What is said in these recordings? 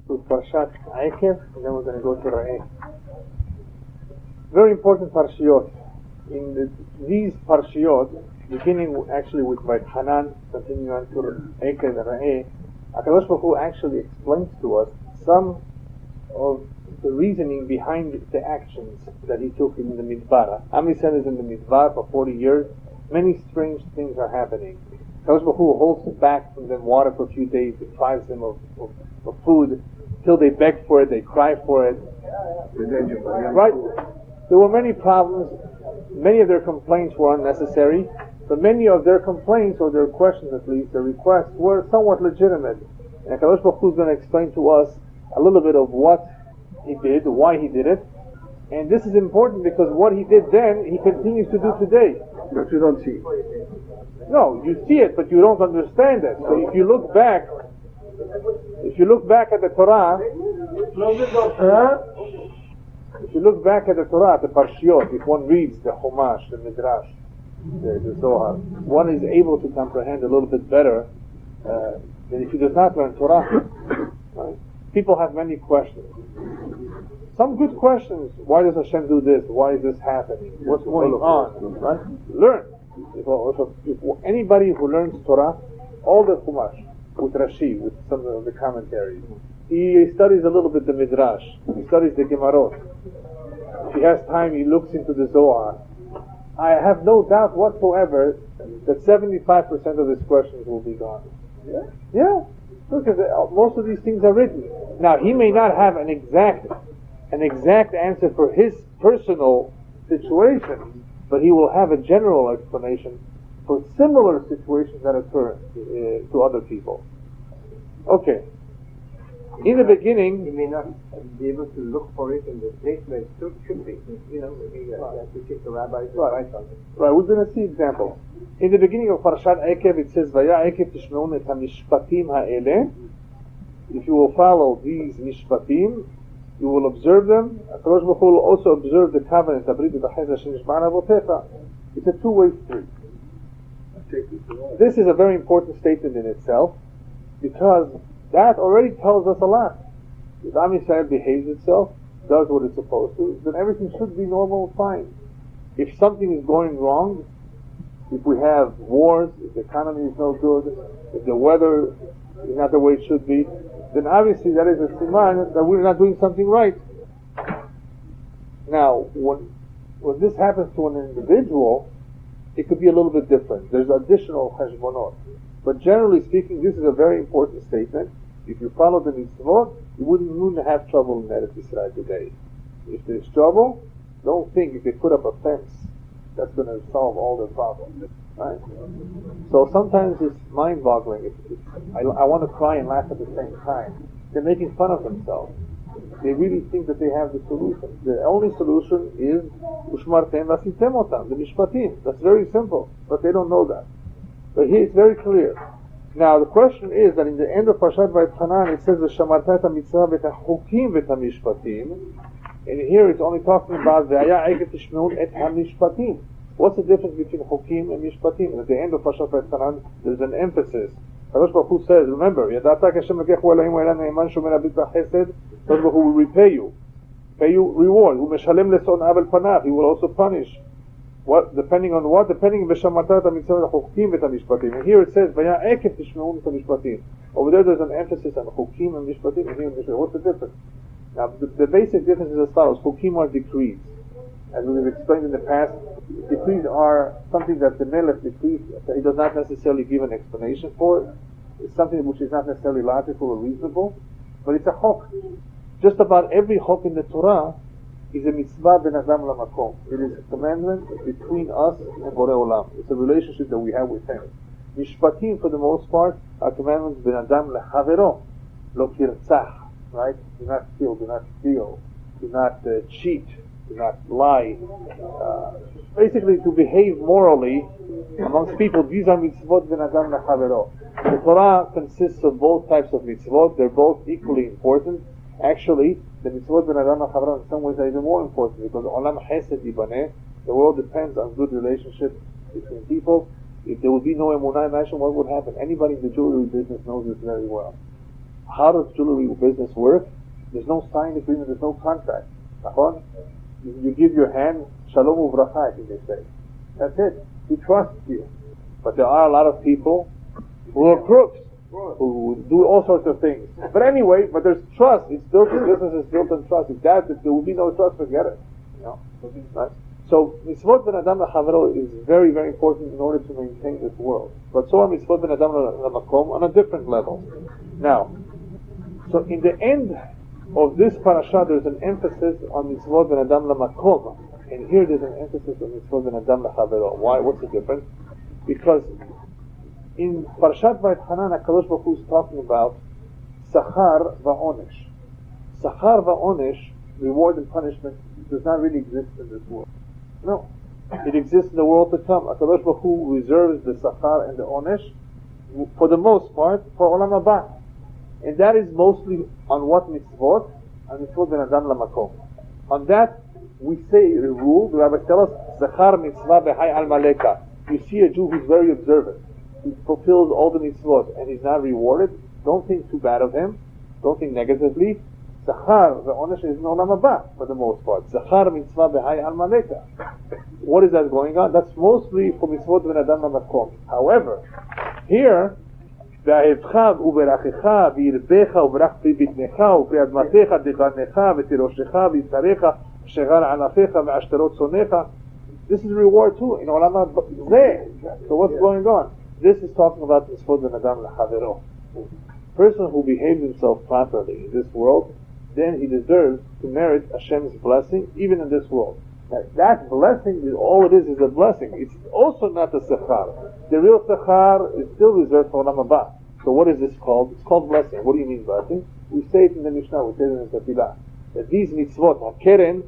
to Parashat Ekev, and then we're going to go to Ra'eh. Very important Parashiyot. In these Parashiyot, beginning actually with Hanan, continuing on to Ekev and Ra'eh, HaKadosh Baruch Hu actually explains to us some of the reasoning behind the actions that he took in the Midbar. Am Yisrael is in the Midbar for 40 years. Many strange things are happening. HaKadosh Baruch Hu holds back from them water for a few days, deprives them of food, till they beg for it, they cry for it. Right? There were many problems. Many of their complaints were unnecessary, but many of their complaints, or their questions at least, their requests, were somewhat legitimate. And HaKadosh Baruch Hu is going to explain to us a little bit of what he did, why he did it. And this is important because what he did then, he continues to do today. But you don't see. No, you see it, but you don't understand it. So if you look back at the Torah, if you look back at the Torah, at the Parshiyot, if one reads the Chumash, the Midrash, the Zohar, one is able to comprehend a little bit better than if he does not learn Torah. Right? People have many questions. Some good questions. Why does Hashem do this? Why is this happening? What's going on? Right? Learn. If anybody who learns Torah, all the Chumash, with Rashi, with some of the commentaries, he studies a little bit the Midrash, he studies the Gemarot. If he has time, he looks into the Zohar. I have no doubt whatsoever that 75% of his questions will be gone. Yeah. Because most of these things are written. Now, he may not have an exact answer for his personal situation, but he will have a general explanation for similar situations that occur to other people. Okay. In the beginning, you may not be able to look for it in the place where it should be. You know, maybe you have to check the rabbis advice on it. Right, we're going to see examples. In the beginning of Parashat Ekev, it says, "Vaya Ekev tishmeun et hamishpatim ha'ele." If you will follow these mishpatim, you will observe them. HaKadosh Baruch Hu will also observe the covenant. It's a two-way street. This is a very important statement in itself, because that already tells us a lot. If Am Yisrael behaves itself, does what it's supposed to, then everything should be normal and fine. If something is going wrong, if we have wars, if the economy is no good, if the weather is not the way it should be, then obviously that is a siman that we're not doing something right. Now, when this happens to an individual, it could be a little bit different. There's additional cheshbonot. But generally speaking, this is a very important statement. If you follow the mitzvot, you wouldn't have trouble in Eretz Yisrael today. If there's trouble, don't think if they put up a fence, that's going to solve all the problems. Right? So sometimes it's mind-boggling. I want to cry and laugh at the same time. They're making fun of themselves. They really think that they have the solution. The only solution is Ushmartem vasitem otam, the mishpatim. That's very simple, but they don't know that. But here it's very clear. Now the question is that in the end of Parashat Hanan it says V'shamarta et hamitzvah v'et hachukim v'et hamishpatim, and here it's only talking about V'aya Ekev tishmeun et hamishpatim. What's the difference between hukim and mishpatim? At the end of Parashat Hanan there's an emphasis. HaKadosh Baruch Hu says, remember, Yadata Hashem Ekev hu Elohim Elan Neiman Shomer Abid B'Chesed. HaKadosh Baruch Hu will repay you reward. U'meshalem leson avel panav. He will also punish. What? Depending on what? Depending on V'shamarta et hamitzvah v'chukim v'et hamishpatim. And here it says, V'aya Ekev tishmeun et hamishpatim. Over there there's an emphasis on hukim and mishpatim, and here mishpatim. What's the difference? Now, the basic difference is as follows. Hukim are decrees. As we've explained in the past, decrees are something that the Melech decrees. He does not necessarily give an explanation for it. It's something which is not necessarily logical or reasonable, but it's a chok. Just about every chok in the Torah is a mitzvah ben adam lamakom. It is a commandment between us and Borei Olam. It's a relationship that we have with Him. Mishpatim, for the most part, are commandments ben adam lehavero, lo kirtzach. Right? Do not kill, do not steal, do not cheat, do not lie. Basically, to behave morally amongst people. These are mitzvot ben adam lechavero. The Torah consists of both types of mitzvot. They're both equally important. Actually, the mitzvot ben adam lechavero in some ways are even more important, because olam chesed yibaneh. The world depends on good relationships between people. If there would be no emunah, imagine what would happen. Anybody in the jewelry business knows this very well. how does jewelry business work? There's no signed agreement, there's no contract. You give your hand, shalom uvracha, I think they say. That's it. He trusts you. But there are a lot of people who are crooks, who do all sorts of things. But anyway, but there's trust. It's built on business is built on trust. If there will be no trust, forget it. Right? So mitzvot ben adam lechavero is very, very important in order to maintain this world. But so are mitzvot ben adam lemakom on a different level. Now, so in the end of this parasha, there's an emphasis on mitzvot ben adam lemakom, and here there's an emphasis on mitzvot ben adam lechavero. Why? What's the difference? Because in Parashat Vayetchanan, HaKadosh Baruch Hu is talking about Sachar va'onesh. Sachar va'onesh, reward and punishment, does not really exist in this world. No. It exists in the world to come. HaKadosh Baruch Hu reserves the Sachar and the Onesh, for the most part, for Olam Haba. And that is mostly on what mitzvot? On mitzvot ben adam lamakom. On that, we say a rule, the rabbis tell us, Zachar mitzvah b'hai al maleka. You see a Jew who's very observant. He fulfills all the mitzvot and he's not rewarded. Don't think too bad of him. Don't think negatively. Zachar, the onesh is no olam haba for the most part. Zachar mitzvah b'hai al maleka. What is that going on? That's mostly for mitzvot ben adam lamakom. However, here, ואהבך וברכך וירבך וברך פרי בטנך ופרי אדמתך דגנך ותירושך וישריך ושגר ענפיך ועשתרות צונך. This is reward too in Olam Hazeh. So what's going on? This is talking about mitzvot ben adam lechavero. Person who behaves himself properly in this world, then he deserves to merit Hashem's blessing even in this world. Now, that blessing, all it is a blessing. It's also not the sechar. The real sechar is still reserved for Olam Haba. So what is this called? It's called blessing. What do you mean blessing? We say it in the Mishnah, we say it in the Tefillah, that these mitzvot, HaKeren,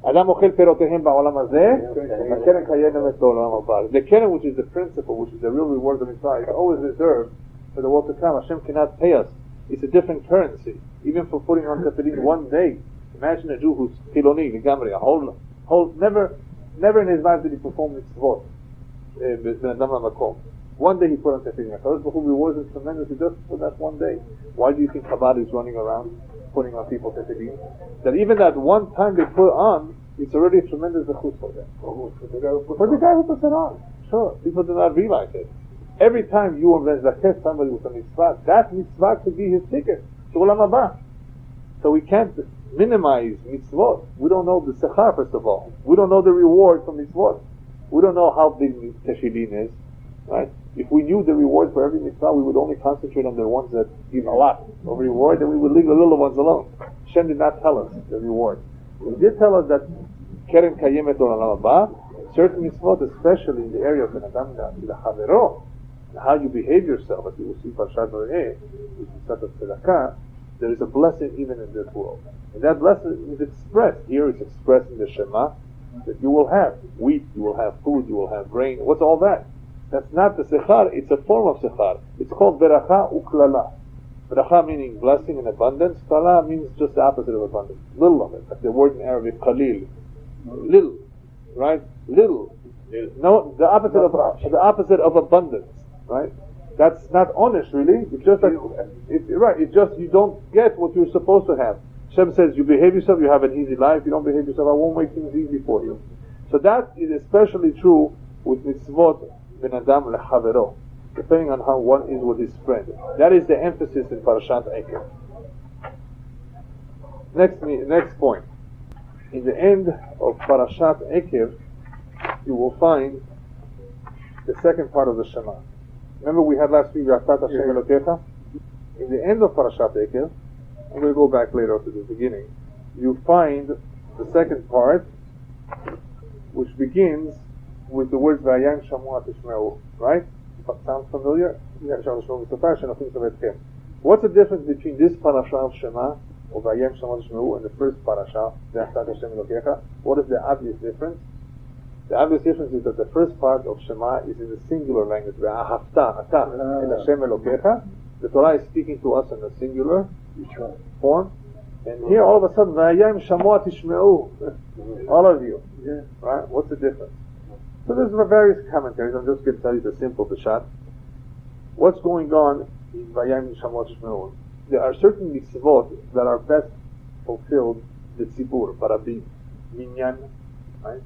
Adam ochel perotehem ba'olam hazeh, HaKeren kayenem et olam haba. The Keren, which is the principle, which is the real reward of mitzvah, is always reserved for the world to come. Hashem cannot pay us. It's a different currency. Even for putting on tefillin one day. Imagine a Jew who's Chiloni, Gamri, a whole never in his life did he perform mitzvot. One day he put on tefillin. HaKadosh Baruch Hu rewards him tremendously just for that one day. Why do you think Chabad is running around putting on people tefillin? That even that one time they put on, it's already a tremendous zechut for them. For the guy who puts it on. Sure, people do not realize it. Every time you zakeh somebody with a mitzvah, that mitzvah could be his ticket to Olam Haba. So we can't minimize mitzvot. We don't know the sechar, first of all. We don't know the reward from mitzvot. We don't know how big tefillin is, right? If we knew the reward for every mitzvah, we would only concentrate on the ones that give a lot of reward, and we would leave the little ones alone. Hashem did not tell us the reward. He did tell us that keren kayemet olam haba, certain mitzvot, especially in the area of ben adam lechavero, how you behave yourself, as you will see Parashat Vayeh, which is such a tzedakah, there is a blessing even in this world. And that blessing is expressed. Here it's expressed in the Shema, that you will have wheat, you will have food, you will have grain. What's all that? That's not the sechar, it's a form of sechar. It's called beracha uklala. Beracha meaning blessing and abundance. Klala means just the opposite of abundance. Little of it. Like the word in Arabic, khalil. Little. Right? Little. No, the opposite of abundance. Right? That's not honest, really. It's just like, it's just you don't get what you're supposed to have. Hashem says, you behave yourself, you have an easy life. You don't behave yourself, I won't make things easy for you. So that is especially true with mitzvot ben adam lechavero, depending on how one is with his friend. That is the emphasis in Parashat Ekev. Next point. In the end of Parashat Ekev, you will find the second part of the Shema. Remember we had last week, V'atat Hashem Elokecha? In the end of Parashat Ekev, I'm going to go back later to the beginning, you find the second part, which begins with the words V'ayam Shamua Tishmeu, right? Sounds familiar? What's the difference between this parasha of Shema, or V'ayam Shamua Tishmeu, and the first parasha, V'atat Hashem Elokecha? What is the obvious difference? The obvious difference is that the first part of Shema is in the singular language, V'ahavta ata el Hashem Elokecha. The Torah is speaking to us in the singular form. And here all of a sudden, V'ayam Shamua Tishmeu, all of you. Right? What's the difference? So there's various commentaries. I'm just going to tell you the simple Peshat. What's going on in V'ayam Shamua Tishmeu? there are certain mitzvot that are best fulfilled the tzibur, barabim, minyan, right?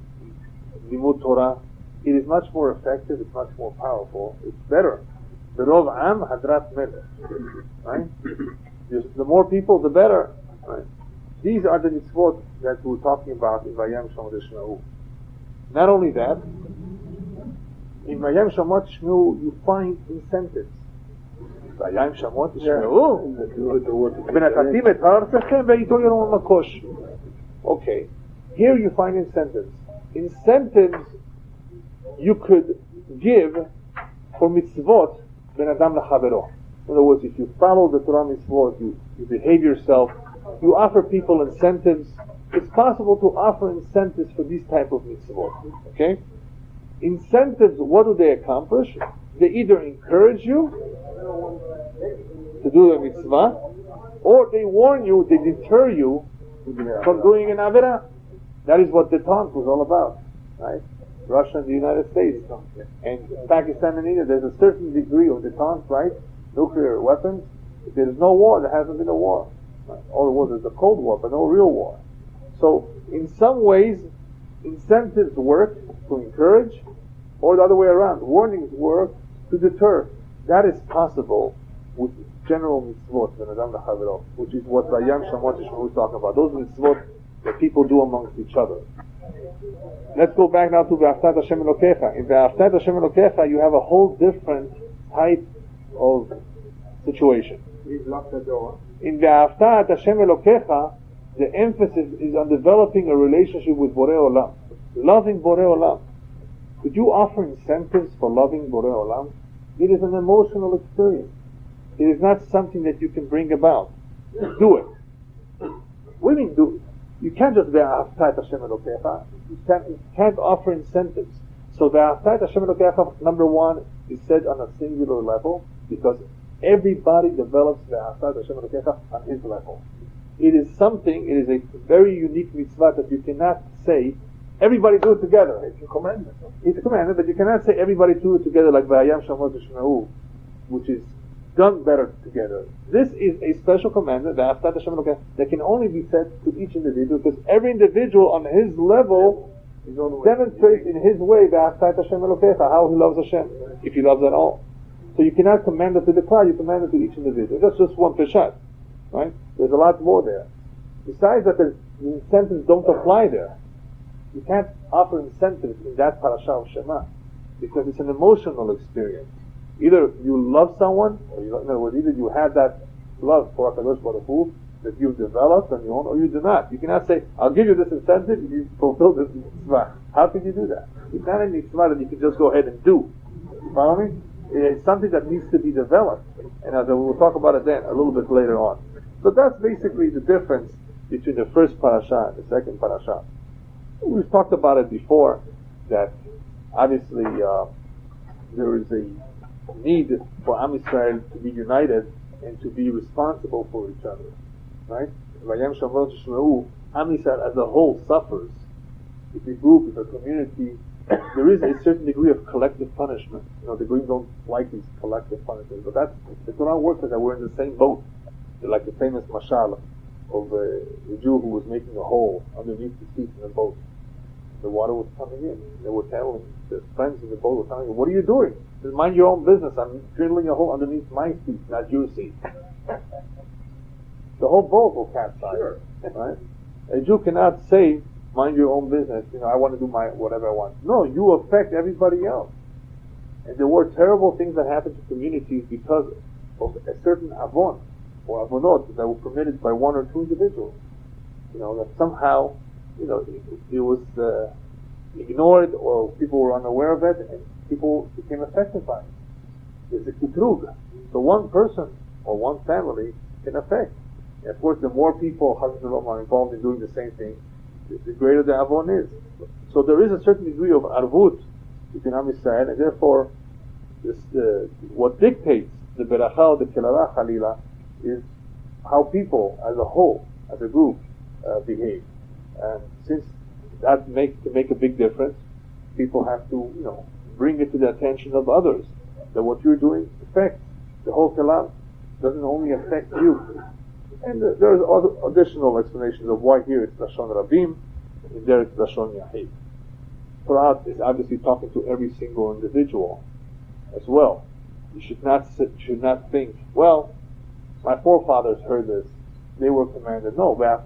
Limud Torah. It is much more effective, it's much more powerful, it's better. The Rov Am Hadrat Melech, right? The more people, the better, right? These are the mitzvot that we're talking about in Vayam Shamot Shmeu. Not only that, in Vayam Shamot Shmeu you find incentives. Vayam Shamot Shmeu. V'natatim et ha'artechem ve'ito yaron lakosh. Okay, here you find incentives. Incentives you could give for mitzvot ben adam lachavero. In other words, if you follow the Torah mitzvot, you behave yourself, you offer people incentives. It's possible to offer incentives for these type of mitzvot. Okay? Incentives, what do they accomplish? They either encourage you to do a mitzvah, or they warn you, they deter you from doing an avirah. That is what detente was all about, right? Russia and the United States, and Pakistan and India, there's a certain degree of detente, right? Nuclear weapons. If there is no war, there hasn't been a war. Right? All it was is the Cold War, but no real war. So, in some ways, incentives work to encourage, or the other way around. Warnings work to deter. That is possible with general mitzvot, which is what Vayam Shamot Shmeu is talking about. Those mitzvot that people do amongst each other. Let's go back now to Ve'aftat Hashem Elokecha. In Ve'aftat Hashem Elokecha, you have a whole different type of situation. In Ve'aftat Hashem Elokecha, the emphasis is on developing a relationship with Borei Olam, loving Borei Olam. Could you offer incentives for loving Borei Olam? It is an emotional experience. It is not something that you can bring about. Do it. What do you mean do it? You can't just Ve'aftat Hashem Elokecha. You can't offer incentives. So Ve'aftat Hashem Elokecha, number one, is said on a singular level, because everybody develops Ve'aftat Hashem Elokecha on his level. It is something, it is a very unique mitzvah that you cannot say, everybody do it together. It's a commandment. It's a commandment, but you cannot say everybody do it together like Vayam Shamot Shmeu, which is done better together. This is a special commandment, Ve'aftat Hashem Elokecha, that can only be said to each individual, because every individual on his level demonstrates in his way Ve'aftat Hashem Elokecha, how he loves Hashem, if he loves at all. So you cannot command it to the crowd, you command it to each individual. That's just one peshat, right? There's a lot more there. Besides that, the incentives don't apply there. You can't offer incentives in that parasha of Shema, because it's an emotional experience. Either you love someone, or in other words, either you have that love for HaKadosh Baruch Hu that you've developed on your own, or you do not. You cannot say, I'll give you this incentive if you fulfill this mitzvah. How can you do that? It's not a mitzvah that you can just go ahead and do. You follow me? It's something that needs to be developed. And we'll talk about it then, a little bit later on. So that's basically the difference between the first parasha and the second parasha. We've talked about it before, that obviously there is a need for Am Yisrael to be united and to be responsible for each other. Right? Vayam Shamot Shmeu, Am Yisrael as a whole suffers. If a group, if a community, there is a certain degree of collective punishment. You know, the Greens don't like these collective punishments, but that's, the Torah works as that we're in the same boat. Like the famous mashal of a Jew who was making a hole underneath the seat in the boat. The water was coming in. They were telling, the friends in the boat were telling him, what are you doing? He said, mind your own business. I'm drilling a hole underneath my seat, not your seat. The whole boat will capsize. Sure. Right? A Jew cannot say, mind your own business. You know, I want to do whatever I want. No, you affect everybody else. And there were terrible things that happened to communities because of a certain avon or avonot that were permitted by one or two individuals. You know, that somehow, you know, it was ignored, or people were unaware of it, and people became affected by it. There's a kitrug. So one person or one family can affect. And of course, the more people, are involved in doing the same thing, the greater the avon is. So there is a certain degree of arvut between Am Yisrael, and therefore, what dictates the beracha or the kelara chalila is how people, as a whole, as a group, behave. And since that can make a big difference, people have to, you know, bring it to the attention of others that what you're doing affects the whole kalam. doesn't only affect you. And there's other additional explanations of why here it's Lashon Rabim, and there it's Lashon Yahid. Torah is obviously talking to every single individual as well. You should not think, well, my forefathers heard this, they were commanded. No, who's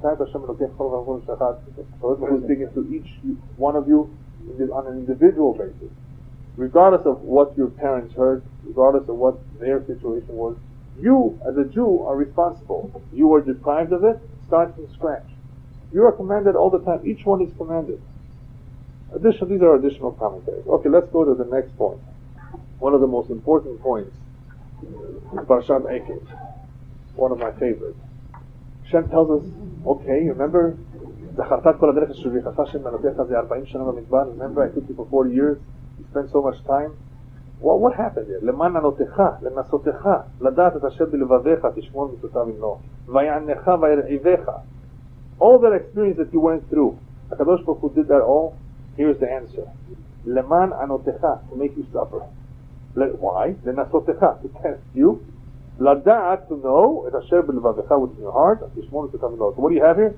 speaking to each one of you on an individual basis. Regardless of what your parents heard, regardless of what their situation was, you, as a Jew, are responsible. You are deprived of it, start from scratch. You are commanded all the time. Each one is commanded. These are additional commentaries. Okay, let's go to the next point. One of the most important points, Parashat Ekev, one of my favorites. Hashem tells us, okay, remember, remember I took you for 40 years, you spent so much time. Well, what happened there? All that experience that you went through, HaKadosh Baruch Hu did that all. Here's the answer. Leman anotecha, to make you suffer. Why? Lenasotecha, to test you. Lada'at, to know, et asher b'levavecha, what's in your heart. So what do you have here?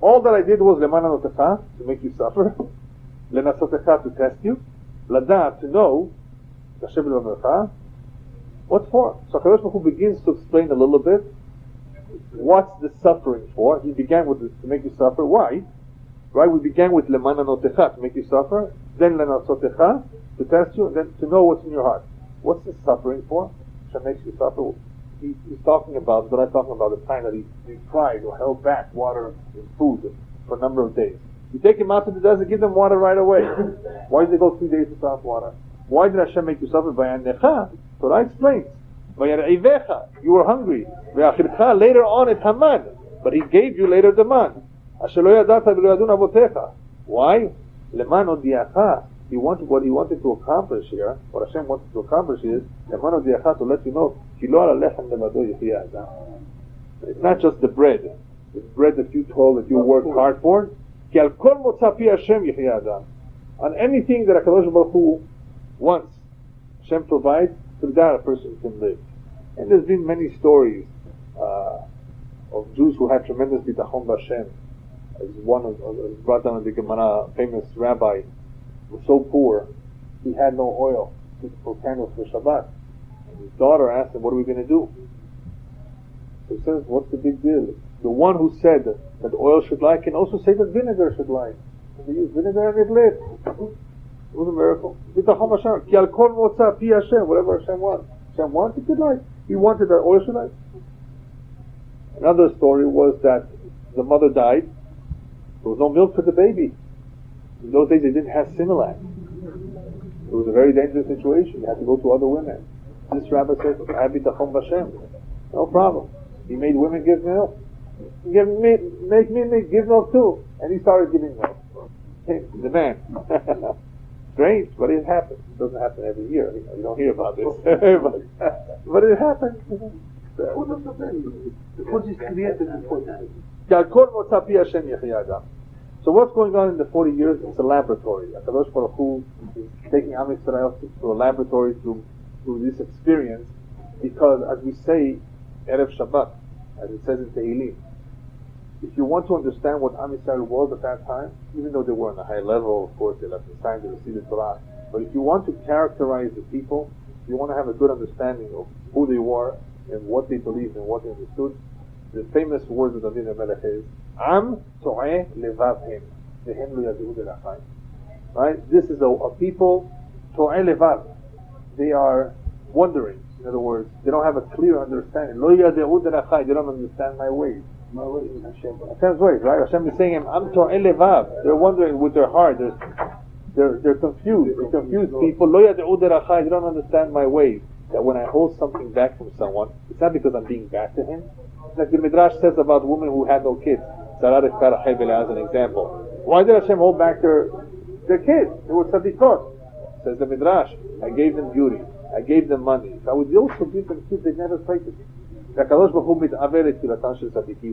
All that I did was leman anotecha, to make you suffer. Lenasotecha, to test you. Lada'at, to know, et asher b'levavecha. What for? So HaKadosh Baruch Hu begins to explain a little bit what's the suffering for. He began with this, to make you suffer. Why? Right? We began with leman anotecha, to make you suffer. Then lenasotecha, to test you, and then to know what's in your heart. What's the suffering for? Hashem makes you suffer. He's talking about, what I'm talking about, the time that he tried or held back water and food for a number of days. You take him out to the desert, give them water right away. Why did they go 3 days without water? Why did Hashem make you suffer? Vayanecha, Torah explains. Vayar'ivecha, you were hungry. Vayachircha, later on it's Haman, but he gave you later the man. Asher lo yadata v'lo yadun avotecha. Why? Leman odiacha. What he wanted to accomplish here, what Hashem wanted to accomplish is, Leman odiacha, to let you know, ki lo ala lechem levado yechia adam. It's not just the bread. It's bread that you told, that you worked hard for. Ki al kol motza pi Hashem yechia adam. On anything that HaKadosh Baruch Hu wants, Hashem provides, through that a person can live. And there's been many stories of Jews who had tremendous bitachon b'Hashem. As one of brought down in the Gemara, a famous rabbi was so poor, he had no oil for candles for Shabbat. And his daughter asked him, what are we going to do? So he says, what's the big deal? The one who said that oil should light can also say that vinegar should light. So they used vinegar and it lit. It was a miracle. Whatever Hashem wants. Hashem wants, it could light. He wanted that oil should light. Another story was that the mother died. There was no milk for the baby. In those days they didn't have Similac. It was a very dangerous situation. You had to go to other women. This rabbi said, bitachon b'Hashem. No problem. He made women give milk. Make me give milk too. And he started giving milk. The man. Strange, but it happens. It doesn't happen every year. You don't hear about this. but it happens. The food is created before that. So what's going on in the 40 years? It's a laboratory. HaKadosh Baruch Hu is taking Am Yisrael to a laboratory through this experience, because as we say, Erev Shabbat, as it says in Tehillim, if you want to understand what Am Yisrael was at that time, even though they were on a high level, of course, they left the time to receive the Torah, but if you want to characterize the people, if you want to have a good understanding of who they were and what they believed and what they understood, the famous words of David HaMelech is, Am to'eh levavhem, vehem lo yad'u delachai. Right? This is a people, to'eh levav. They are wondering. In other words, they don't have a clear understanding. Lo yad'u delachai, they don't understand my ways. My ways is Hashem's ways, right? Hashem is saying, Am to'eh levav. They're wondering with their heart. They're confused. They're confused people. Lo yad'u delachai, they don't understand my ways. That when I hold something back from someone, it's not because I'm being bad to him. Like the Midrash says about a woman who had no kids. Sarah as an example. Why did Hashem hold back their kids? They were tzadikot. Says the Midrash, I gave them beauty. I gave them money. If I would also give them kids, they'd never pray to me.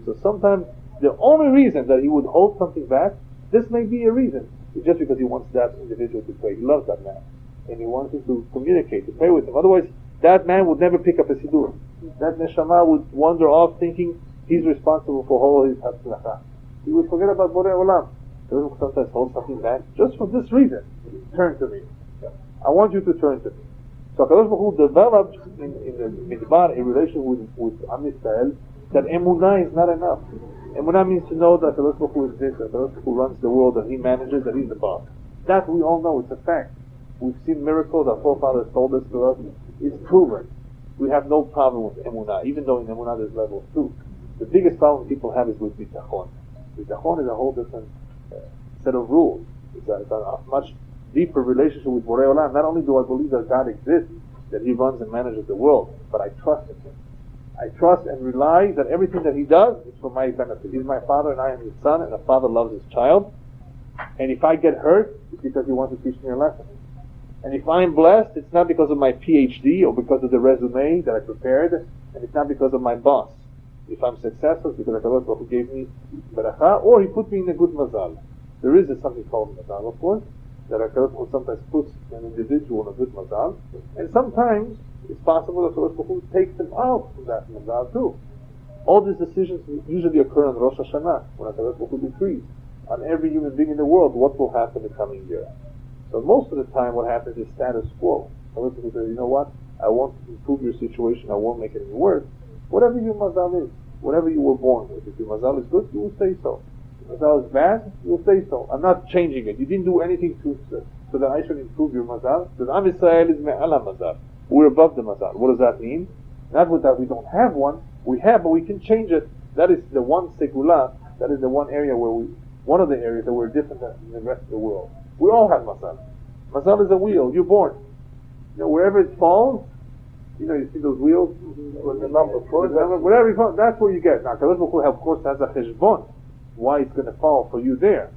So sometimes the only reason that he would hold something back, this may be a reason. It's just because he wants that individual to pray. He loves that man. And he wants him to communicate, to pray with him. Otherwise, that man would never pick up a siddur. That neshama would wander off thinking he's responsible for all his hatzlacha. He would forget about Borei Olam. Doesn't sometimes hold something back just for this reason. Turn to me. I want you to turn to me. So HaKadosh Baruch Hu developed in the midbar a relation with Am Yisrael that emunah is not enough. Emunah means to know that HaKadosh Baruch Hu is this, that HaKadosh Baruch Hu runs the world, that He manages, that He's the boss. That we all know, it's a fact. We've seen miracles, our forefathers told us to us, it's proven. We have no problem with emunah, even though in emunah there's levels too. The biggest problem people have is with bitachon. Bitachon is a whole different set of rules. It's a much deeper relationship with Borei Olam. Not only do I believe that God exists, that He runs and manages the world, but I trust in Him. I trust and rely that everything that He does is for my benefit. He's my father and I am His son, and a father loves his child. And if I get hurt, it's because He wants to teach me a lesson. And if I'm blessed, it's not because of my PhD or because of the resume that I prepared, and it's not because of my boss. If I'm successful, it's because HaKadosh Baruch Hu gave me beracha, or He put me in a good mazal. There is something called mazal, of course, that HaKadosh Baruch Hu sometimes puts an individual in a good mazal, and sometimes it's possible that HaKadosh Baruch Hu takes them out from that mazal too. All these decisions usually occur on Rosh Hashanah, when HaKadosh Baruch Hu decrees on every human being in the world what will happen the coming year. So most of the time what happens is status quo. HaKadosh Baruch Hu says, you know what, I won't improve your situation, I won't make it any worse. Whatever your mazal is, whatever you were born with, if your mazal is good, you will say so. If your mazal is bad, you will say so. I'm not changing it. You didn't do anything so that I should improve your mazal. Because Am Yisrael is me'ala mazal. We're above the mazal. What does that mean? Not that we don't have one. We have, but we can change it. That is the one segula. That is the one area one of the areas that we're different than the rest of the world. We all have mazal. Mazal is a wheel. You're born. Wherever it falls, you see those wheels with the number, whatever it falls, that's where you get. Now, HaKadosh Baruch Hu, of course, has a cheshbon. Why it's going to fall for you there,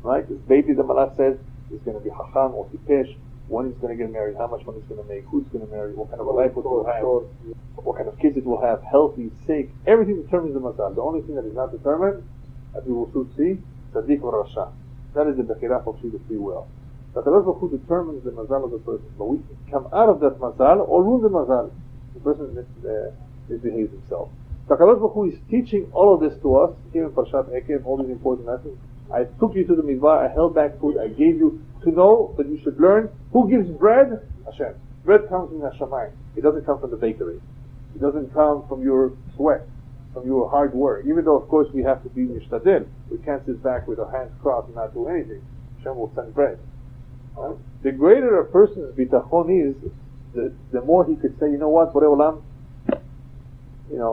right? This baby, the Malach says, is going to be hacham or tipesh. When he's going to get married, how much money he's going to make, who's going to marry, what kind of a life it will have, what kind of kids it will have, healthy, sick. Everything determines the mazal. The only thing that is not determined, as we will soon see, tzaddik or rasha. That is the bechirah of the free will. But HaKadosh Baruch Hu determines the mazal of the person. But we can come out of that mazal or ruin the mazal. The person misbehaves himself. So HaKadosh Baruch Hu is teaching all of this to us here in Parashat Ekev, all these important lessons. I took you to the midbar, I held back food, I gave you to know that you should learn who gives bread? Hashem. Bread comes from Hashemayim. It doesn't come from the bakery. It doesn't come from your sweat, from your hard work. Even though, of course, we have to be mishtadel. We can't sit back with our hands crossed and not do anything. Hashem will send bread. Right? The greater a person's bitachon is, the more he could say, you know what, Borei Olam,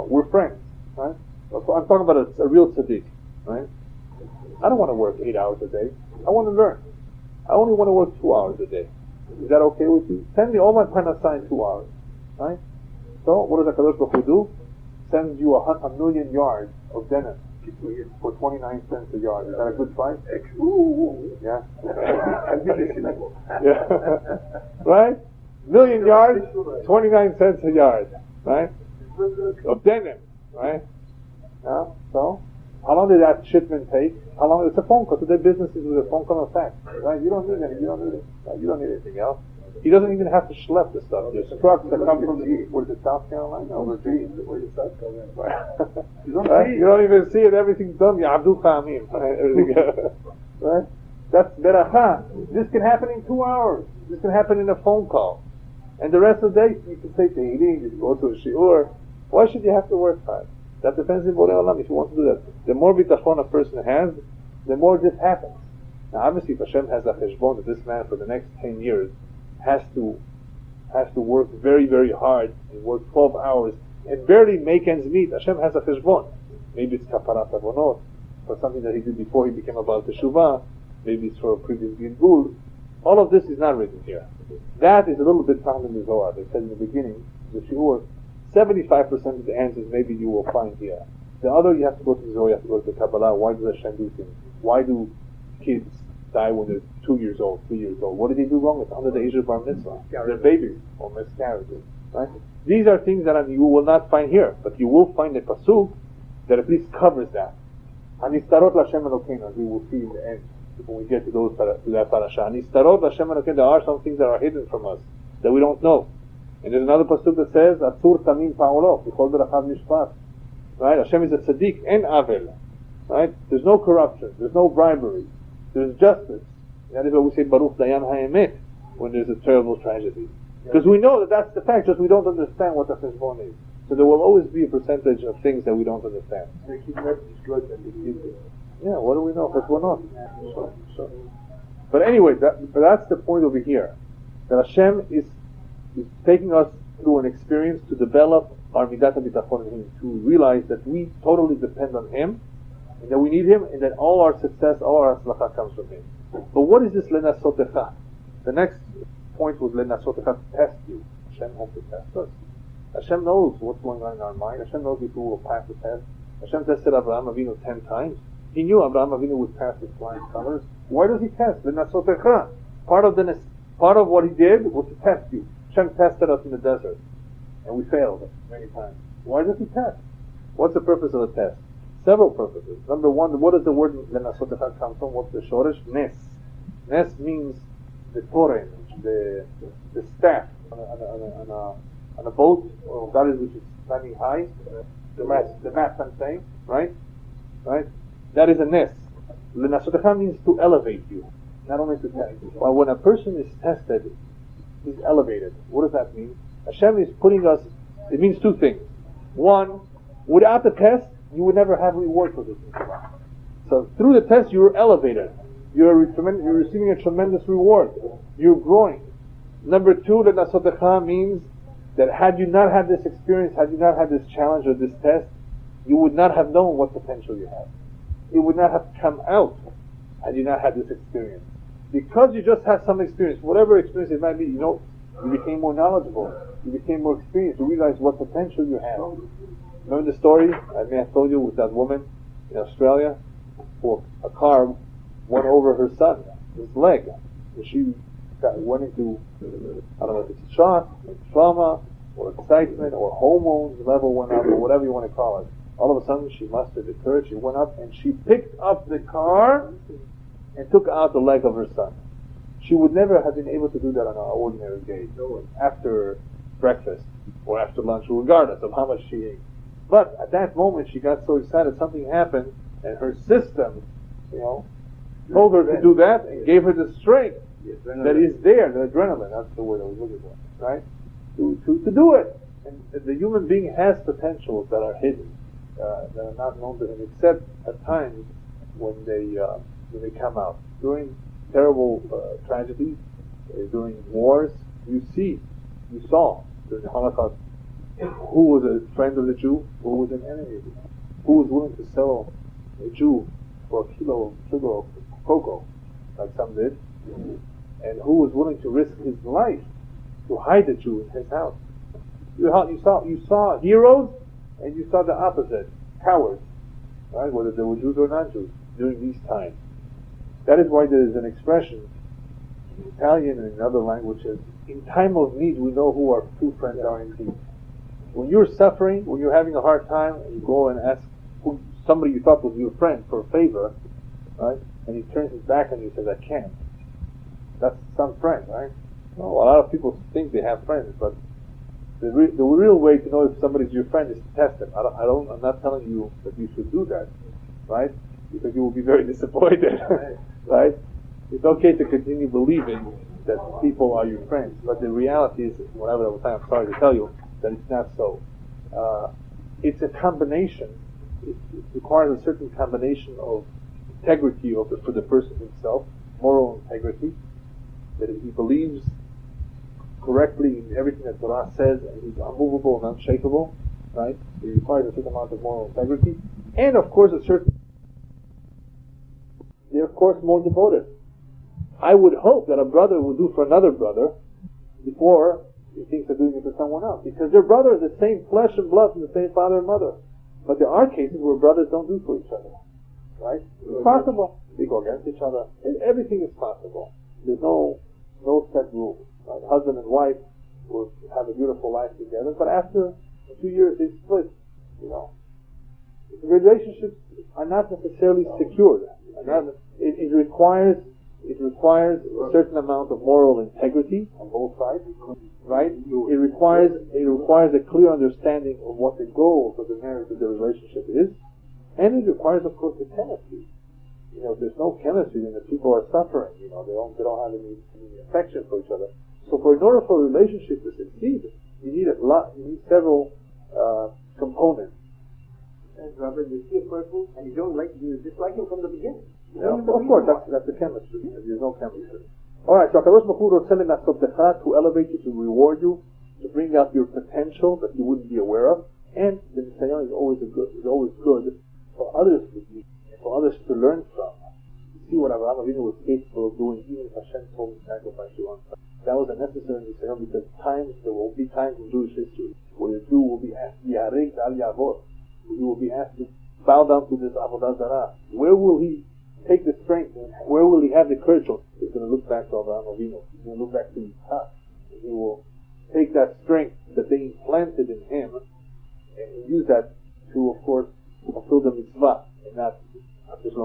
we're friends. Right? I'm talking about a real tzaddik. Right? I don't want to work 8 hours a day. I want to learn. I only want to work 2 hours a day. Is that okay with you? Send me all my parnasa in 2 hours. Right? So, what does HaKadosh Baruch Hu do? Sends you a million yards of denim for 29 cents a yard. Is that a good price? Yeah. Yeah. Right? Million yards, 29 cents a yard. Right? Of denim. Right? Yeah. So, how long did that shipment take? How long? It's a phone call. So their business is with a phone call and fax. Right? You don't need anything. You don't need anything else. He doesn't even have to schlep the stuff. There's trucks that come from South Carolina or Virginia. Where's South Carolina? Right? You don't even see it. Everything's done. Ya Abdul Khamim. Right? That's beracha. This can happen in 2 hours. This can happen in a phone call. And the rest of the day, you can take the eating, you can go to a shiur. Why should you have to work hard? That depends on Borei Olam if you want to do that. The more bitachon a person has, the more this happens. Now obviously if Hashem has a cheshbon that this man for the next 10 years has to work very, very hard and work 12 hours and barely make ends meet, Hashem has a cheshbon. Maybe it's kaparat avonot, for something that he did before he became a Baal Teshuvah. Maybe it's for a previous gilgul. All of this is not written here. That is a little bit found in the Zohar. They said in the beginning, the shiur, 75% of the answers maybe you will find here. The other, you have to go to the Zohar, you have to go to the Kabbalah. Why does Hashem do things? Why do kids die when they're 2 years old, 3 years old? What did they do wrong? It's under the age of bar mitzvah. They're babies or miscarriages. Right? These are things that you will not find here, but you will find a pasuk that at least covers that. Hanistarot l'Hashem Elokeinu, as we will see in the end when we get to that parasha. Hanistarot l'Hashem Elokeinu. There are some things that are hidden from us that we don't know. And there's another pasuk that says, Atzur tamim pa'olo, b'chol berachav mishpat. Right? Hashem is a tzaddik and avel. Right? There's no corruption, there's no bribery, there's justice. That is why we say Baruch Dayan Ha'emet when there's a terrible tragedy. Because we know that that's the fact, just we don't understand what the cheshbon is. So there will always be a percentage of things that we don't understand. Yeah, what do we know? Cheshbonot. But anyway, that's the point over here. That Hashem is taking us through an experience to develop our midat habitachon in Him, to realize that we totally depend on Him, and that we need Him, and that all our success, all our atzlacha comes from Him. But what is this lenasotecha? The next point was lenasotecha, to test you. Hashem has to test us. Hashem knows what's going on in our mind. Hashem knows if we will pass the test. Hashem tested Abraham Avinu 10 times. He knew Abraham Avinu would pass with flying colors. Why does He test? Lenasotecha. Part of what He did was to test you. Hashem tested us in the desert, and we failed many times. Why does He test? What's the purpose of the test? Several purposes. Number one, what does the word lenasotecha come from? What's the shoresh? Nes. Nes means the Torah, the staff on a boat, or that is which is standing high. The mast, I'm saying, right? That is a nes. Lenasotecha means to elevate you, not only to test. Well, when a person is tested, he's elevated. What does that mean? Hashem is putting us. It means two things. One, without the test, you would never have reward for this. So through the test, you are elevated. You're receiving a tremendous reward. You're growing. Number two, the nasotecha means that had you not had this experience, had you not had this challenge or this test, you would not have known what potential you have. It would not have come out had you not had this experience. Because you just had some experience, whatever experience it might be, you became more knowledgeable. You became more experienced. You realized what potential you have. Remember the story I may have told you with that woman in Australia who a car went over her son, his leg, and she went into, I don't know if it's a shock, or trauma, or excitement, or hormones level went up, or whatever you want to call it. All of a sudden she mustered the courage, she went up and she picked up the car and took out the leg of her son. She would never have been able to do that on an ordinary day, after breakfast or after lunch, regardless of how much she ate. But at that moment she got so excited, something happened, and her system, told her to do that and gave her the strength that is there, the adrenaline, that's the word I was looking for, right? To do it. And the human being has potentials that are hidden, that are not known to him, except at times when they come out. During terrible tragedies, during wars, you saw during the Holocaust who was a friend of the Jew, who was an enemy of the Jew, who was willing to sell a Jew for a kilo of sugar of cocoa, like some did, and who was willing to risk his life to hide the Jew in his house. You saw heroes, and you saw the opposite, cowards, right? Whether they were Jews or non-Jews during these times. That is why there is an expression in Italian and in other languages: in time of need, we know who our true friends are indeed. When you're suffering, when you're having a hard time, and you go and ask somebody you thought was your friend for a favor, right? And he turns his back on you and says, "I can't." That's some friend, right? Well, a lot of people think they have friends, but the real way to know if somebody's your friend is to test them. I'm not telling you that you should do that, right? Because you will be very disappointed, right? It's okay to continue believing that people are your friends, but the reality is, whatever time, I'm sorry to tell you, that it's not so. It's a combination. It requires a certain combination of integrity for the person himself, moral integrity, that he believes correctly in everything that Torah says, and he's unmovable and unshakable, right? It requires a certain amount of moral integrity, and of course they're of course more devoted. I would hope that a brother would do for another brother before he thinks of doing it for someone else, because they're brothers, the same flesh and blood from the same father and mother. But there are cases where brothers don't do for each other, right? It's possible. They go against each other. Everything is possible. There's no set rules. Right? Husband and wife will have a beautiful life together, but after a few years they split. Relationships are not necessarily secured. It requires It requires a certain amount of moral integrity on both sides, right? It requires a clear understanding of what the goals of the marriage of the relationship is, and it requires, of course, the chemistry. If there's no chemistry, then the people are suffering. They don't have any affection for each other. So, in order for a relationship to succeed, you need several components. And Robert, you see a person and you don't dislike him from the beginning. Of course, that's the chemistry. There's no chemistry. Alright, so HaKadosh Baruch Hu רוצה לנסותך, to elevate you, to reward you, to bring out your potential that you wouldn't be aware of, and the Nisayon is always good for others to be, for others to learn from. You see what Avraham Avinu was capable of doing, even if Hashem told him to sacrifice you on time. That was a necessary Nisayon, because there will be times in Jewish history where the Jew will be asked, Yarek al Yavor, he will be asked to bow down to this Avodah Zarah. Where will he take the strength, and where will he have the courage? He's going to look back to Avraham Avinu. He's going to look back to Yitzhak. And he will take that strength that they implanted in him and use that to, of course, fulfill the mitzvah and not just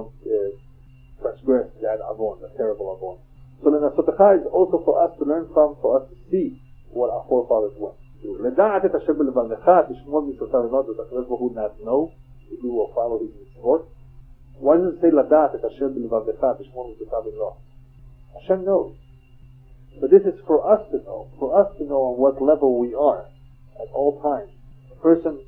transgress that avon, that terrible avon. So the Nasotecha is also for us to learn from, for us to see what our forefathers went through. לדעת את השם בלבבך, תשמור מצוותיו ולא תתקרב בו not know if we will follow his mitzvot. Why does it say לדעת את השם בלבבך, תשמור מצוותיו ולא? Hashem knows. But this is for us to know on what level we are at all times. A person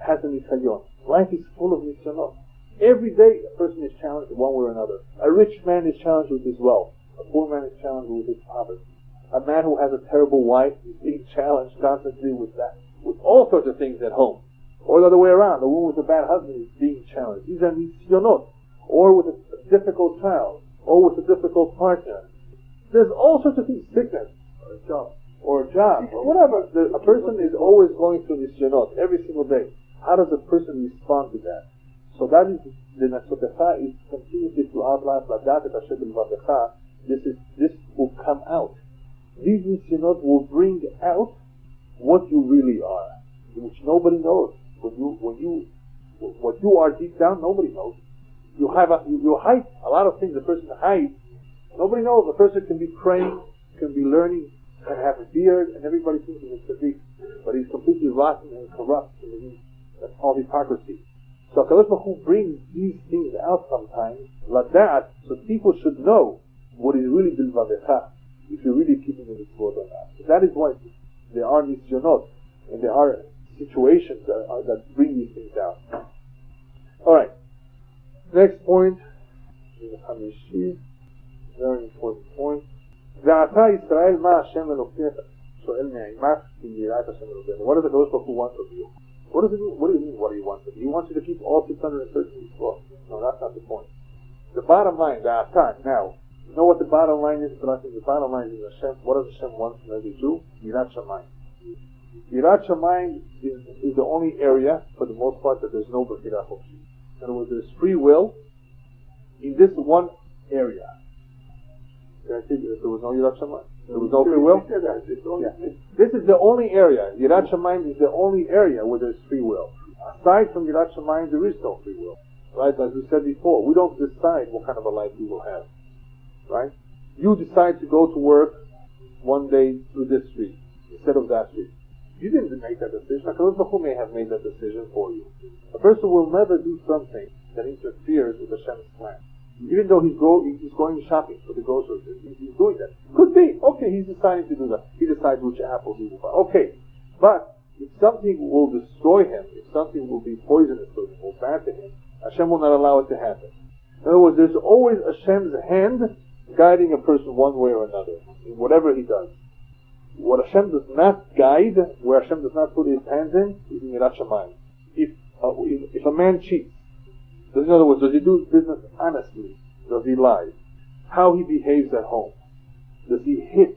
has a nisayon. Life is full of nisyonot. Every day a person is challenged in one way or another. A rich man is challenged with his wealth. A poor man is challenged with his poverty. A man who has a terrible wife is being challenged constantly with that, with all sorts of things at home. Or the other way around, a woman with a bad husband is being challenged. These are nisyonot. Or with a difficult child. Or with a difficult partner. There's all sorts of things, sickness, or a job, or whatever. A person is always going through nisyonot every single day. How does a person respond to that? So that is the Nasotecha is continuously throughout life. This will come out. These nisyonot will bring out what you really are, which nobody knows. What you are deep down, nobody knows. You hide a lot of things. A person hides. Nobody knows. A person can be praying, can be learning, can have a beard, and everybody thinks he's a tzaddik, but he's completely rotten and corrupt. That's all hypocrisy. So HaKadosh Baruch Hu brings these things out sometimes, like that, so people should know what is really bilvavecha, if you're really keeping the mitzvot or not. So that is why there are nisyonot, and there are situations that bring these things out. Alright. Next point is the Hamishi. Very important point. ועתה ישראל מה השם אלוקיך שואל מעמך כי יראה את השם אלוקיך. What does the HaKadosh Baruch Hu want of you? What does it mean? What do you mean? What do you want of you? He wants you to keep all 613 mitzvot. No, that's not the point. The bottom line, ועתה, now, you know what the bottom line is? The bottom line is Hashem. What does Hashem want from every Jew? Yirat Shamayim. Yirat Shamayim is the only area, for the most part, that there's no Bechira Chofshi. In other words, there's free will in this one area. There was no Yirat Shamayim. There was no free will. Yeah. This is the only area. Yirat Shamayim is the only area where there's free will. Aside from Yirat Shamayim, there is no free will. Right? As we said before, we don't decide what kind of a life we will have. Right? You decide to go to work one day through this street instead of that street. You didn't make that decision. HaKadosh Baruch Hu may have made that decision for you. A person will never do something that interferes with Hashem's plan. Even though he's going shopping for the groceries, he's doing that. Could be. Okay, he's deciding to do that. He decides which apple he will buy. Okay. But if something will destroy him, if something will be poisonous to him or bad to him, Hashem will not allow it to happen. In other words, there's always Hashem's hand guiding a person one way or another, in whatever he does. What Hashem does not guide, where Hashem does not put his hands in, is in Yirat Shamayim. If a man cheats, in other words, does he do business honestly? Does he lie? How he behaves at home? Does he hit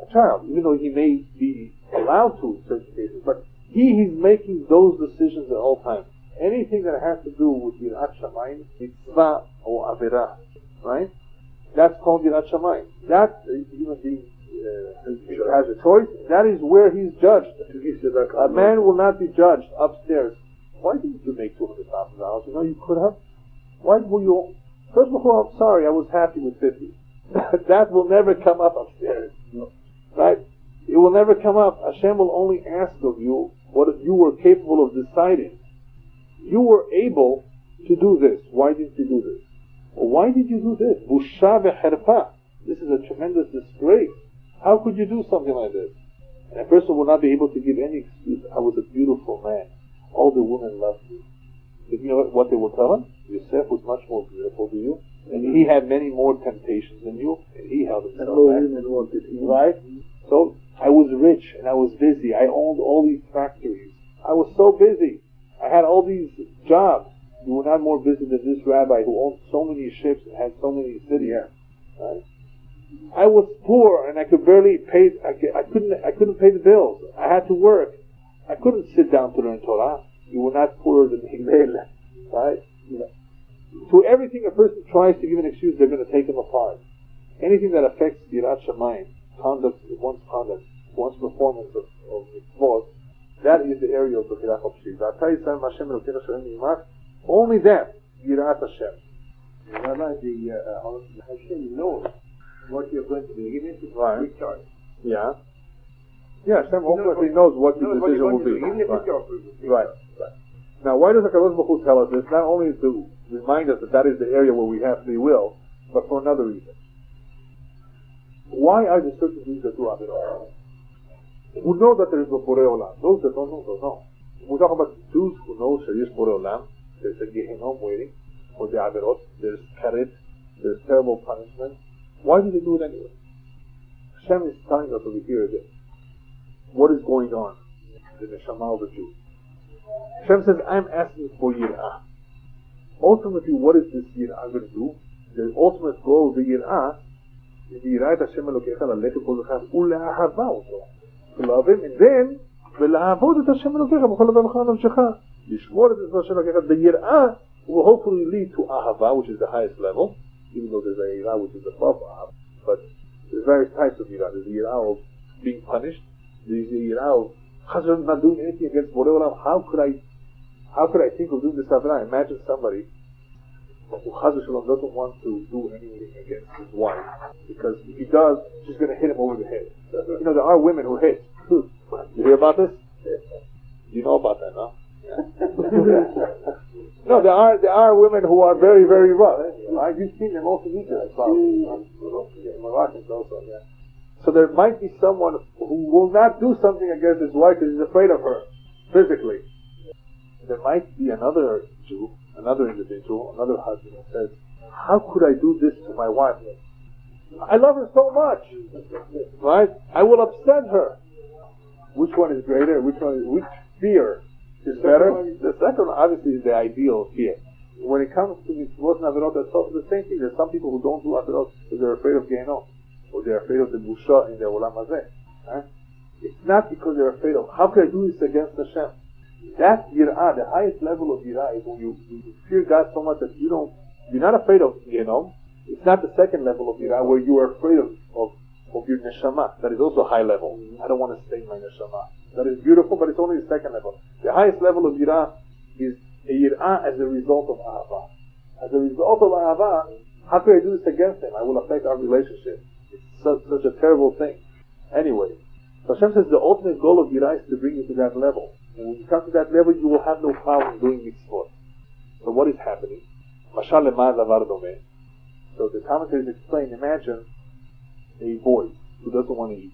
a child? Even though he may be allowed to in certain cases, but he's making those decisions at all times. Anything that has to do with Yirat Shamayim, mitzvah or avirah, right? That's called Yirat Shamayim. That human being has a choice. That is where he's judged. A man will not be judged upstairs. Why didn't you make $200,000? You know you could have. Why were you? First of all, I'm sorry. I was happy with 50. That will never come up upstairs. No. Right? It will never come up. Hashem will only ask of you what you were capable of deciding. You were able to do this. Why didn't you do this? Or why did you do this? Busha v'cherpa. This is a tremendous disgrace. How could you do something like this? And a person will not be able to give any excuse. I was a beautiful man. All the women loved me. But you know what they will tell him? Yosef was much more beautiful than you, and he had many more temptations than you, and he held himself back. Right? So I was rich and I was busy. I owned all these factories. I was so busy. I had all these jobs. You were not more busy than this rabbi who owned so many ships and had so many cities. Right? I was poor and I could barely pay. I couldn't pay the bills. I had to work. I couldn't sit down to learn Torah. You were not poorer than Hillel, right? To everything a person tries to give an excuse, they're going to take them apart. Anything that affects Yirat Shamayim, one's performance of mitzvot, that is the area of Bechirach Hopshi. Only that, Yirat Hashem. Hashem knows what you're going to do, even if it's right. Charge. Yeah. Yeah, Hashem ultimately knows what the decision will be. Even if it's your right. Now, why does HaKadosh Baruch Hu tell us this? Not only to remind us that that is the area where we have free will, but for another reason. Why are there certain things that do Avirah? Who know that there is a Borei Olam. Those that don't know, don't know. We talk about Jews who know there is Borei Olam. There's a Gehenom waiting for the Avirot. There's Karet. There's terrible punishment. Why do they do it anyway? Hashem is telling us over here that what is going on in the Neshama of the Jew. Hashem says, I'm asking for Yir'ah. Ultimately, what is this Yir'ah going to do? The ultimate goal of the Yir'ah is the Yir'ah Hashem Elokecha Laleket Kol Zechar U'Le'ahava Oto. To love Him, and then Ve'La'avod Et Hashem Elokecha B'Chol Levav B'Chol Nafshecha. Yishmor Et Hashem Elokecha. The Yir'ah will hopefully lead to Ahava, which is the highest level, even though there's a Yir'ah which is above Ahava. But there's various types of Yir'ah. There's the Yir'ah of being punished. There's the Yir'ah of Chazran not doing anything against Borei Olam. How could I think of doing this Avirah? Imagine somebody who Chazran doesn't want to do anything against his wife, because if he does, she's going to hit him over the head. You know, there are women who hit. You hear about this? You know about that, no? No, there are women who are very, very rough. You've seen them also in Egypt. Moroccans also, yeah. So there might be someone who will not do something against his wife because he's afraid of her, physically. There might be another Jew, another individual, another husband who says, how could I do this to my wife? I love her so much, right? I will upset her. Which one is greater? Which fear is better? The second one, obviously, is the ideal fear. When it comes to mitzvot and avirot, that's also the same thing. There's some people who don't do avirot because they're afraid of Gehenom, or they're afraid of the busha in the olam hazeh. Right? It's not because they're afraid of, how can I do this against Hashem? That yir'ah, the highest level of yir'ah, is when you fear God so much that you're not afraid of Gehenom. It's not the second level of yir'ah where you are afraid of your neshama. That is also high level. I don't want to stain my neshama. That is beautiful, but it's only the second level. The highest level of yir'ah is a yir'ah as a result of ahava. As a result of ahava, how can I do this against him? I will affect our relationship. It's such a terrible thing. Anyway, so Hashem says the ultimate goal of yir'ah is to bring you to that level. And when you come to that level, you will have no problem doing mitzvot. So what is happening? Mashal lema davar domeh. So the commentaries explain, imagine a boy who doesn't want to eat.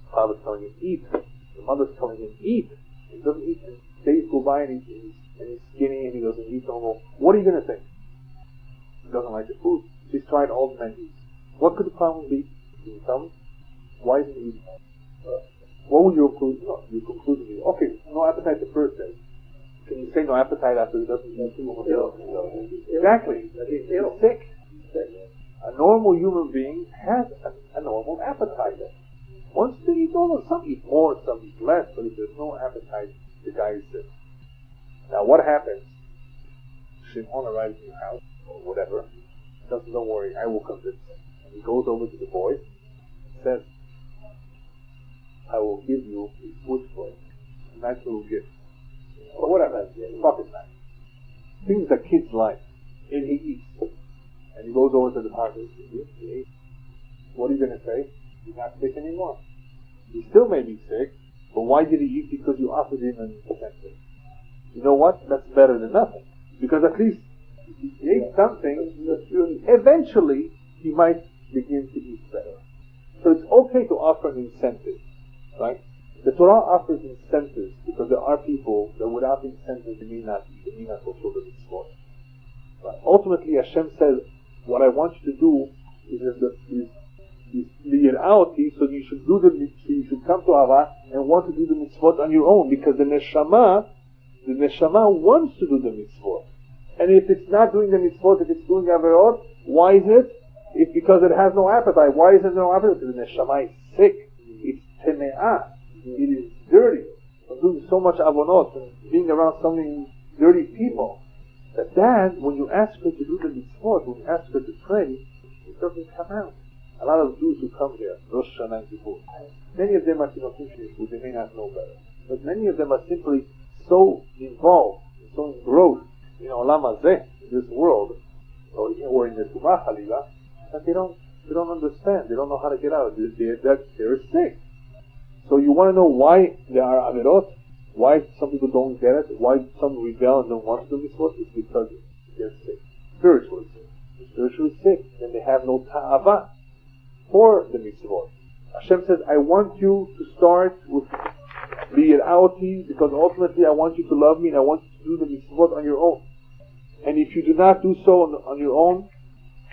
The father's telling him, eat. The mother's telling him, eat. He doesn't eat. And days go by and he's skinny and he doesn't eat normal. What are you going to think? He doesn't like the food. She's tried all the menus. What could the problem be? Can you tell me? Why isn't he eating? What would your conclusion? No, your conclusion be, okay, no appetite the first day. Can you say no appetite after he doesn't eat food? Exactly. He's sick. A normal human being has a normal appetite. Once they eat normal, some eat more, some eat less, but if there's no appetite, the guy is sick. Now what happens? Shimon arrives in your house, or whatever, says, don't worry, I will convince him. And he goes over to the boy, and says, I will give you a food for it. A nice little gift. Or whatever, pocket knife. Things that kids like. And he eats. And he goes over to the house and he eats. what are you going to say? He's not sick anymore. He still may be sick, but why did he eat? Because you offered him an incentive. You know what? That's better than nothing. Because at least if he ate something, eventually he might begin to eat better. So it's okay to offer an incentive, right? The Torah offers incentives because there are people that without incentives they may not fulfill the mitzvot. But ultimately Hashem says, what I want you to do is liyir'auti, so you should come to Hava and want to do the mitzvot on your own, because the neshama wants to do the mitzvot. And if it's not doing the mitzvot, if it's doing averot, why is it? It's because it has no appetite. Why is it no appetite? Because the neshama is sick. It's teme'ah. It is dirty. From doing so much avonot and being around so many dirty people. That when you ask her to do the mitzvot, when you ask her to pray, it doesn't come out. A lot of Jews who come here, Rosh Hashanah and Kippur, many of them are Tinokim who they may not know better. But many of them are simply so involved, so engrossed in Olam Hazeh, in this world, or in the Tumah Halila, that they don't understand. They don't know how to get out. They're sick. So you want to know why there are averot, why some people don't get it, why some rebel and don't want to do mitzvot? It's because they're sick, spiritually sick. They're spiritually sick, and they have no ta'ava for the mitzvot. Hashem says, I want you to start with liyir'auti, because ultimately I want you to love me and I want you to do the mitzvot on your own. And if you do not do so on your own,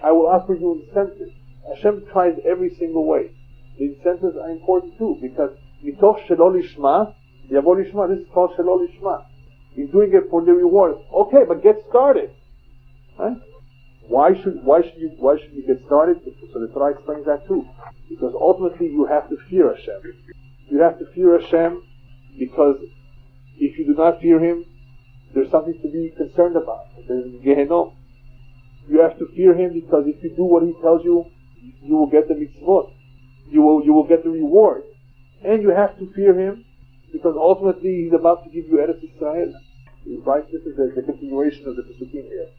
I will offer you incentives. Hashem tries every single way. The incentives are important too, because mitoch shelo lishma, yavo lishma, this is called shelo lishma. He's doing it for the reward. Okay, but get started. Right? Why should you get started? So the Torah explains that too. Because ultimately you have to fear Hashem. You have to fear Hashem because if you do not fear Him, there's something to be concerned about. There's Gehenom. You have to fear Him because if you do what He tells you, you will get the mitzvot. You will get the reward. And you have to fear Him because ultimately He's about to give you Eretz Yisrael. Right? This is the continuation of the Pesukim here.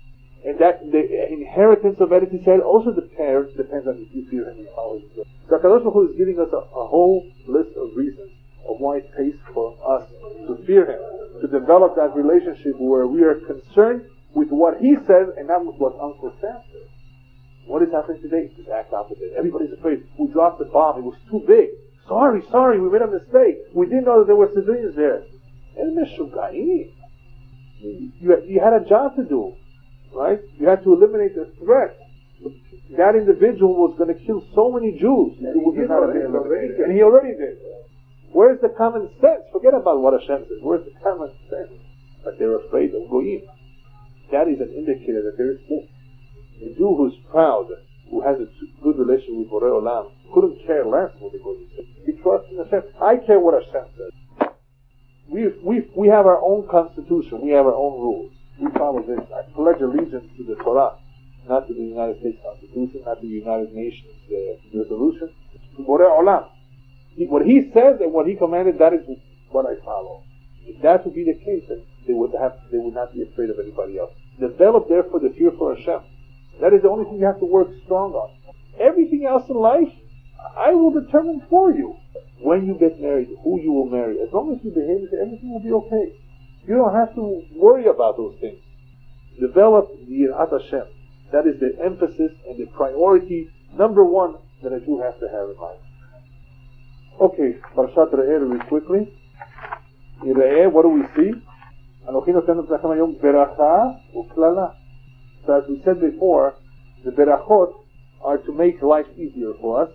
And that the inheritance of Eretz Yisrael also depends on if you fear Him and follow His will. So HaKadosh Baruch Hu is giving us a whole list of reasons of why it pays for us to fear Him, to develop that relationship where we are concerned with what He says and not with what Uncle Sam says. What is happening today? It's the exact opposite. Everybody's afraid. We dropped the bomb. It was too big. Sorry, we made a mistake. We didn't know that there were civilians there. And you had a job to do. Right? You had to eliminate the threat. That individual was going to kill so many Jews. And he already did. Where's the common sense? Forget about what Hashem says. Where's the common sense? But they're afraid of Goyim. That is an indicator that there is sin. A Jew who's proud, who has a good relationship with Borei Olam, couldn't care less what the Goyim says. He trusts in Hashem. I care what Hashem says. We have our own constitution. We have our own rules. We follow this. I pledge allegiance to the Torah, not to the United States Constitution, not to the United Nations resolution, to Borei Olam. What He says and what He commanded, that is what I follow. If that would be the case, then they would not be afraid of anybody else. Develop therefore the fear for Hashem. That is the only thing you have to work strong on. Everything else in life, I will determine for you. When you get married, who you will marry. As long as you behave, everything will be okay. You don't have to worry about those things. Develop the Yirat Hashem. That is the emphasis and the priority number one that a Jew has to have in life. Okay, Parashat Re'eh really quickly. In Re'eh, what do we see? So as we said before, the berachot are to make life easier for us.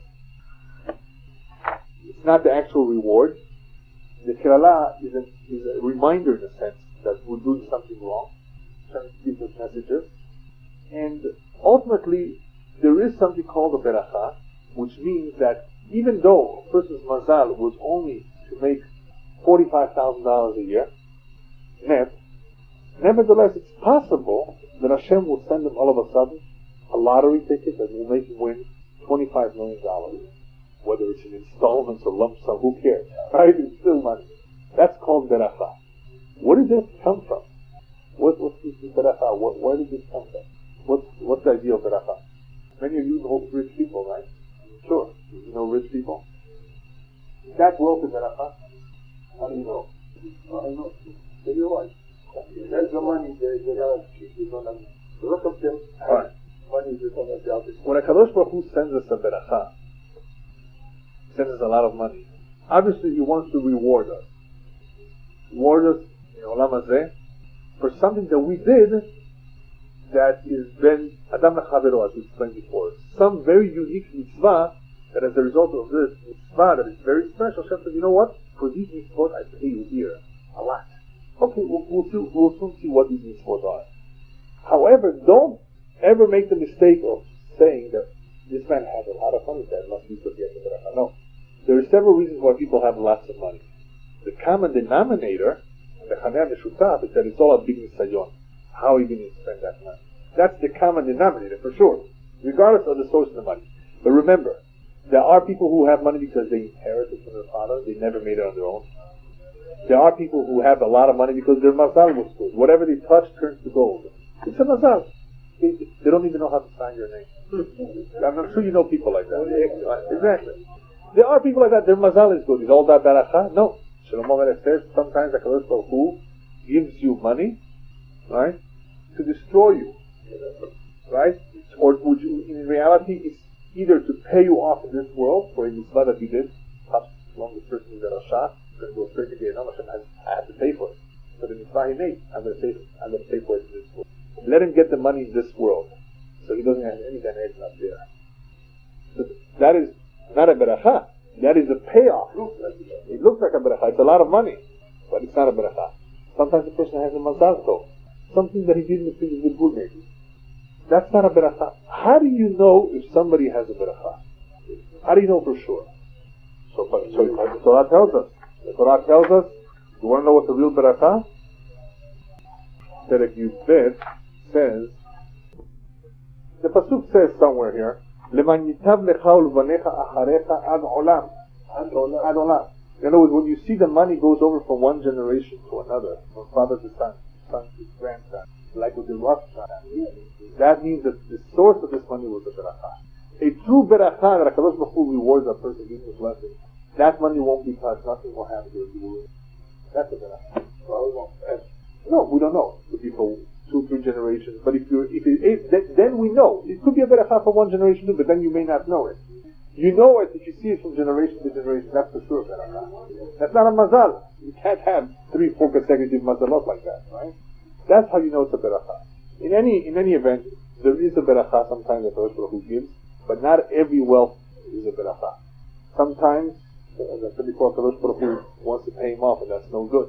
It's not the actual reward. The Kerala is a reminder in a sense that we're doing something wrong. Trying to give us messages. And ultimately, there is something called a beracha, which means that even though a person's mazal was only to make $45,000 a year, net, nevertheless it's possible that Hashem will send him all of a sudden a lottery ticket that will make him win $25 million. Whether it's in installments or lump sum, who cares? Right? It's still money. That's called beracha. Where did this come from? What's this beracha? Where did this come from? What's the idea of beracha? Many of you know rich people, right? Sure. You know rich people? That wealth is beracha. How do you know? I know. Tell you what. That's the money they gotta keep. Look up them. Right. Money is on the job. When a Kadosh Baruch Hu sends us a beracha, sends us a lot of money, obviously He wants to reward us. Reward us in Olam Hazeh for something that we did that is ben Adam Lechavero, as we explained before. Some very unique mitzvah that as a result of this mitzvah that is very special, Hashem says, you know what? For these mitzvot I pay you here a lot. Okay, we'll soon see what these mitzvot are. However, don't ever make the mistake of saying that this man has a lot of money, that must be good. No. There are several reasons why people have lots of money. The common denominator, the Chaneh Meshutaf, is that it's all a big nisayon. How are you going to spend that money? That's the common denominator, for sure, regardless of the source of the money. But remember, there are people who have money because they inherited from their father, they never made it on their own. There are people who have a lot of money because their mazal was good. Whatever they touch turns to gold. It's a mazal. They don't even know how to sign your name. I'm sure you know people like that. Exactly. There are people like that. Their mazal is good. Is all that beracha? No. Shlomo Melech says sometimes the Kadosh Baruch Hu gives you money, right, to destroy you, right? Or would you, in reality, it's either to pay you off in this world for a mitzvah that you did. Perhaps long the person is at a shot, going to go straight to Gehenna. I have to pay for it. So the mitzvah he made, I'm going to pay for it in this world. Let him get the money in this world, so he doesn't have any damage up there. So that is not a beracha. That is a payoff. It looks like a beracha. It's a lot of money, but it's not a beracha. Sometimes the person has a mazal tov, something that he didn't think is good maybe. That's not a beracha. How do you know if somebody has a beracha? How do you know for sure? So the Torah tells us. The Torah tells us. You want to know what the real beracha? Perek Yud says, the pasuk says somewhere here, "Leman yitav lecha ulvanecha acharecha ad olam." Ad olam. In other words, when you see the money goes over from one generation to another, from father to son, son to grandson, like with the Rosh Hashanah, that means that the source of this money was the beracha. A true beracha that HaKadosh Baruch Hu rewards a person giving a blessing, that money won't be touched, nothing will happen to it. That's a beracha. No, we don't know. It could be for 2-3 generations, but then we know. It could be a beracha for one generation too, but then you may not know it. You know it if you see it from generation to generation. That's for sure a beracha. That's not a mazal. You can't have 3-4 consecutive mazalot like that, right? That's how you know it's a beracha. In any event, there is a beracha sometimes that Kadosh Baruch Hu gives, but not every wealth is a beracha. Sometimes, as I said before, Kadosh Baruch Hu wants to pay him off, and that's no good.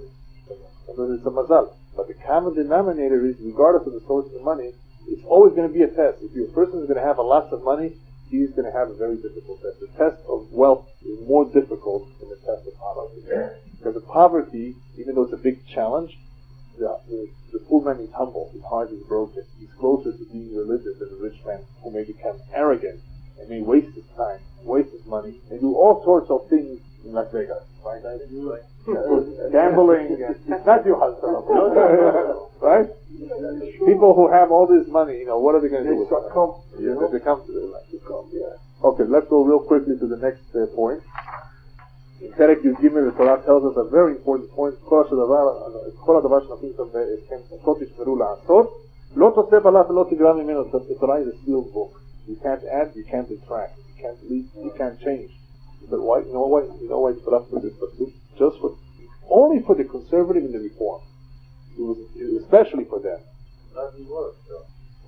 Sometimes it's a mazal. But the common denominator is, regardless of the source of the money, it's always going to be a test. If your person is going to have lots of money, he's going to have a very difficult test. The test of wealth is more difficult than the test of poverty. Because of poverty, even though it's a big challenge, the poor man is humble, his heart is broken. He's closer to being religious than the rich man who may become arrogant and may waste his time, waste his money, and do all sorts of things in Las Vegas. Right? Gambling, not you, husband. Right? People who have all this money, what are they going to do with it? They come to their life. Okay, let's go real quickly to the next point. In Perek Yud Gimel, the Torah tells us a very important point. כל הדבר שנותנים אתכם עשות תשמרו לעשות, לא תוסף עליו ולא תגרע ממנו. The Torah is a sealed book. You can't add, you can't detract, you can't delete, you can't change. But why? You know why it's put up with this pasuk? Only for the conservative and the reform. It was especially for them.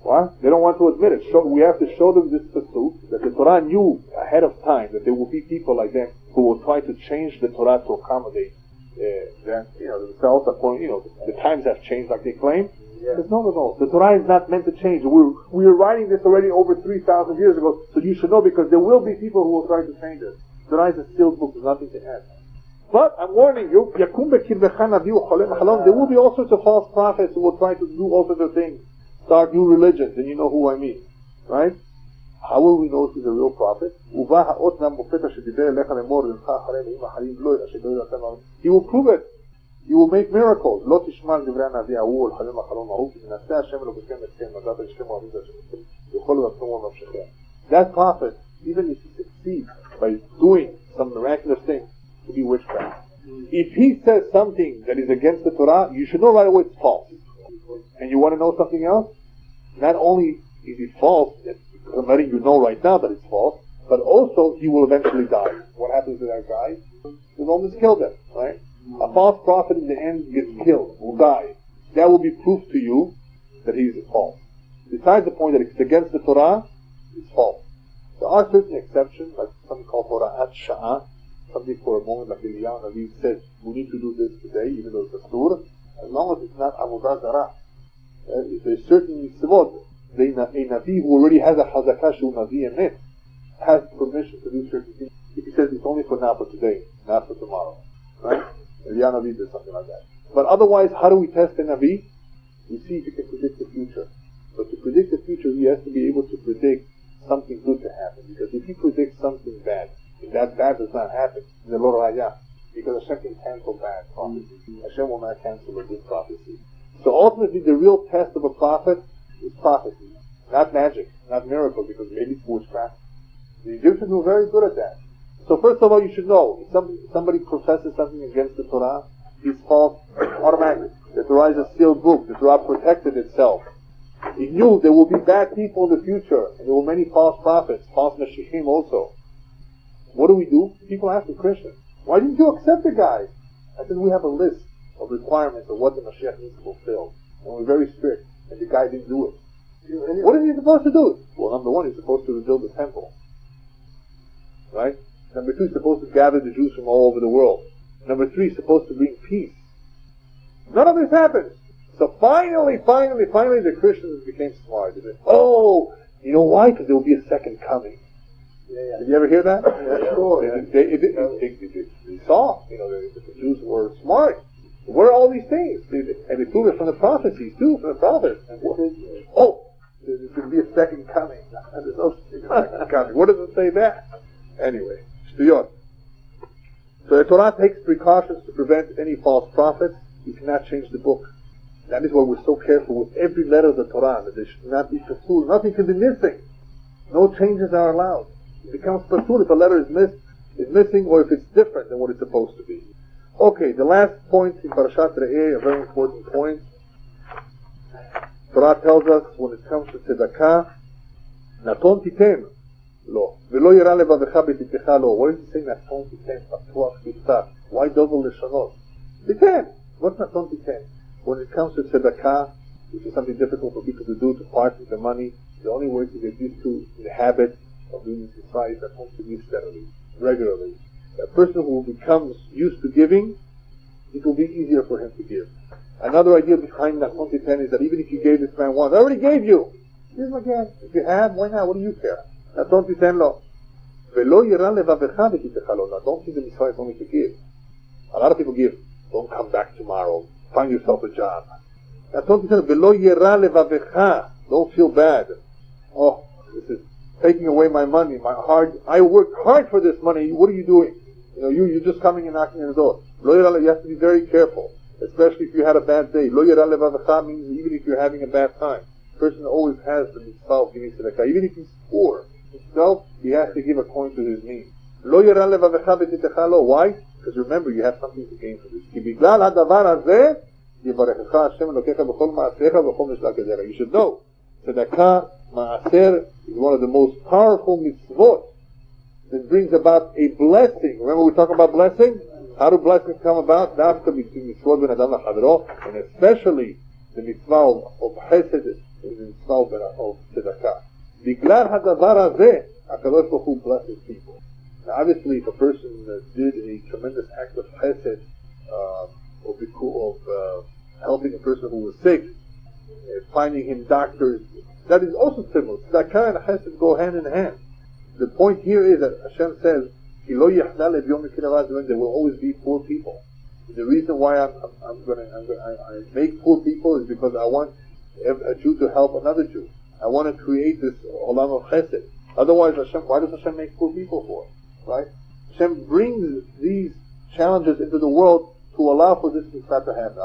What? They don't want to admit it. We have to show them this pasuk that the Torah knew ahead of time that there will be people like them who will try to change the Torah to accommodate themselves. The times have changed, like they claim. Yeah. No. The Torah is not meant to change. We were writing this already over 3,000 years ago, so you should know, because there will be people who will try to change it. The Torah is a sealed book. There's nothing to add. But I'm warning you, there will be all sorts of false prophets who will try to do all sorts of things, start new religions, and you know who I mean, right? How will we know if he's a real prophet? He will prove it. He will make miracles. That prophet, even if he succeeds he says something that is against the Torah, you should know right away it's false. And you want to know something else? Not only is it false, I'm letting you know right now that it's false, but also he will eventually die. What happens to that guy? The Romans killed him, right? A false prophet in the end gets killed, will die. That will be proof to you that he's false. Besides the point that it's against the Torah, it's false. There are certain exceptions, like something called Torah Sha'ah, something for a moment like Elyahu Kin said, we need to do this today, even though it's a surah, as long as it's not Avodah Zarah. If there's certain mitzvot, a Navi who already has a Hazakah Shu Navi in it, has permission to do certain things. If he says it's only for now, for today, not for tomorrow. Right? Elyahu Kin did something like that. But otherwise, how do we test a Navi? We see if he can predict the future. But to predict the future, he has to be able to predict something good to happen. Because if he predicts something bad, if that bad does not happen, the Lord Raya, because Hashem can cancel bad prophecy. Hashem will not cancel a good prophecy. So ultimately, the real test of a prophet is prophecy, not magic, not miracle, because maybe it's witchcraft. The Egyptians were very good at that. So first of all, you should know, if somebody professes something against the Torah, he's false automatically. The Torah is a sealed book. The Torah protected itself. He knew there will be bad people in the future, and there were many false prophets, false Mashiachim also. What do? People ask the Christians, why didn't you accept the guy? I said, we have a list of requirements of what the Mashiach needs to fulfill. And we're very strict, and the guy didn't do it. What is he supposed to do? Well, number one, he's supposed to rebuild the temple. Right? Number two, he's supposed to gather the Jews from all over the world. Number three, he's supposed to bring peace. None of this happens. So finally, the Christians became smart. They said, oh, you know why? Because there will be a second coming. Yeah. Did you ever hear that? They saw, the Jews were smart. Where are all these things? And they proved it from the prophecies too, from the prophets. Oh, there's going to be a second coming. There's no second coming. What does it say that? Anyway, shtuyot. So the Torah takes precautions to prevent any false prophets. You cannot change the book. That is why we're so careful with every letter of the Torah, that there should not be pasul. Nothing can be missing. No changes are allowed. It becomes pasul if a letter is missing, or if it's different than what it's supposed to be. Okay, the last point in Parashat Re'eh, a very important point. Torah tells us when it comes to tzedakah, naton titen lo, velo yira levavecha betitecha lo. Why is it saying naton titen, patuach b'tah? Why double leshonot? Titen. What's naton titen? When it comes to tzedakah, which is something difficult for people to do, to part with the money, the only way to get used to the habit of doing this is that one to give steadily, regularly. A person who becomes used to giving, it will be easier for him to give. Another idea behind that Naton Titen is that even if you gave this man once, I already gave you. Give him again. If you have, why not? What do you care? Naton Titen lo. Velo yira levavecha betitecha lo. Now don't think the mitzvah is only to give. A lot of people give. Don't come back tomorrow. Find yourself a job. Naton Titen velo yira levavecha. Don't feel bad. Oh, this is taking away my money, my hard. I worked hard for this money. What are you doing? You're just coming and knocking on the door. You have to be very careful, especially if you had a bad day. Lo yira levavecha means even if you're having a bad time. The person always has the mitzvah of giving tzedakah. Even if he's poor himself, he has to give according to his means. Lo yira levavecha betitecha lo. Why? Because remember, you have something to gain from this. Ki biglal hadavar hazeh yivarechecha Hashem Elokecha b'chol ma'asecha v'chol mishla kedera. You should know, tzedakah, ma'aser, is one of the most powerful mitzvot that brings about a blessing. Remember we talk about blessing? How do blessings come about? Dafka between mitzvot ben adam l'chavero, and especially the mitzvah of chesed and the mitzvah of tzedakah. Biglal hadavar hazeh, HaKadosh Baruch Hu blesses people. Now obviously if a person did a tremendous act of chesed, of helping a person who was sick, finding him doctors, that is also similar. Tzedakah and chesed go hand in hand. The point here is that Hashem says, there will always be poor people. The reason why I make poor people is because I want a Jew to help another Jew. I want to create this olam of chesed. Otherwise, why does Hashem make poor people for? Right? Hashem brings these challenges into the world to allow for this mitzvah to happen.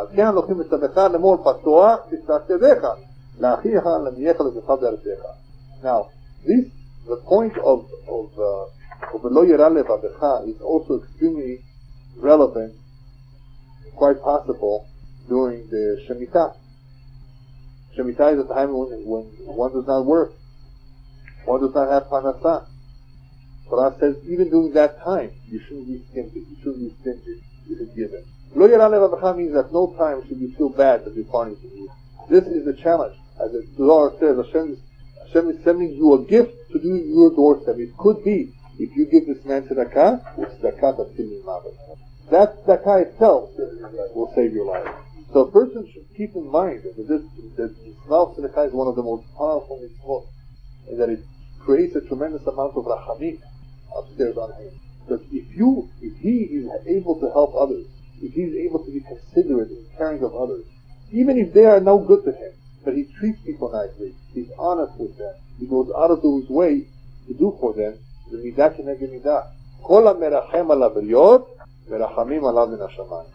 Now, the point of Lo Yira Levavecha is also extremely relevant quite possible during the Shemitah. Shemitah is a time when one does not work, one does not have Parasha. Torah says even during that time, you shouldn't be stingy, you should give it. Lo yara levavecha means that no time should you feel bad that you're parting from you. This is the challenge. As the Torah says, Hashem is sending you a gift to do your doorstep. It could be, if you give this man tzedakah, it's tzedakah that's in mavet. That tzedakah itself will save your life. So a person should keep in mind that the smell of tzedakah is one of the most powerful mitzvot, and that it creates a tremendous amount of rachamim upstairs on him. Because if he is able to help others, if he's able to be considerate and caring of others, even if they are no good to him, but he treats people nicely, he's honest with them, he goes out of his way to do for them, the midah keneged midah. Kol hamerachem al habriyot, merachamim alav min hashamayim.